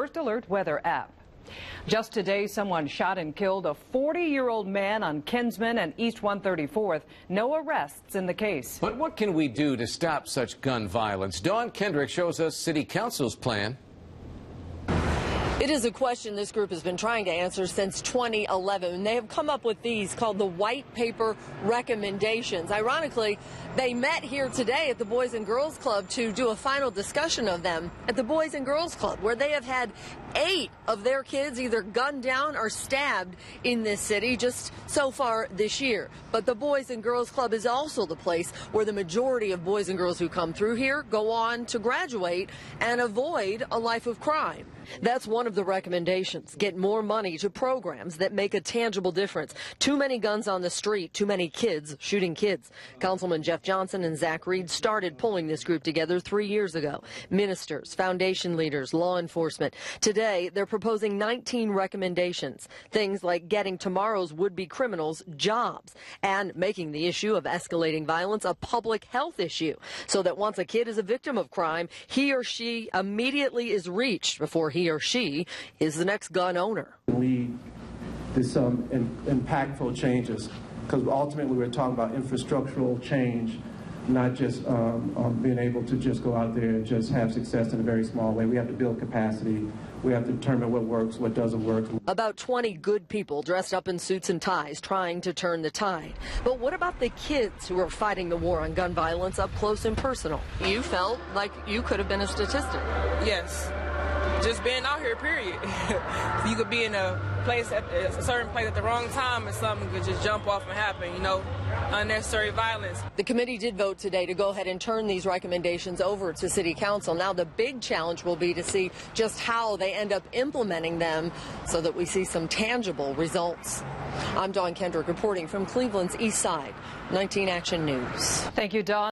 First Alert weather app. Just today, someone shot and killed a 40-year-old man on Kinsman and East 134th. No arrests in the case. But what can we do to stop such gun violence? Dawn Kendrick shows us City Council's plan. It is a question this group has been trying to answer since 2011. They have come up with these called the White Paper Recommendations. Ironically, they met here today at the Boys and Girls Club to do a final discussion of them at the Boys and Girls Club, where they have had 8 of their kids either gunned down or stabbed in this city just so far this year. But the Boys and Girls Club is also the place where the majority of boys and girls who come through here go on to graduate and avoid a life of crime. That's one of the recommendations. Get more money to programs that make a tangible difference. Too many guns on the street, too many kids shooting kids. Councilman Jeff Johnson and Zach Reed started pulling this group together 3 years ago. Ministers, foundation leaders, law enforcement. Today, they're proposing 19 recommendations. Things like getting tomorrow's would-be criminals jobs and making the issue of escalating violence a public health issue so that once a kid is a victim of crime, he or she immediately is reached before he or she is the next gun owner. Lead to some impactful changes, because ultimately we're talking about infrastructural change, not just being able to just go out there and just have success in a very small way. We have to build capacity. We have to determine what works, what doesn't work. About 20 good people dressed up in suits and ties trying to turn the tide. But what about the kids who are fighting the war on gun violence up close and personal? You felt like you could have been a statistic. Yes. Just being out here, period. You could be in a place, at a certain place at the wrong time and something could just jump off and happen, you know, unnecessary violence. The committee did vote today to go ahead and turn these recommendations over to City Council. Now the big challenge will be to see just how they end up implementing them so that we see some tangible results. I'm Dawn Kendrick reporting from Cleveland's East Side, 19 Action News. Thank you, Dawn.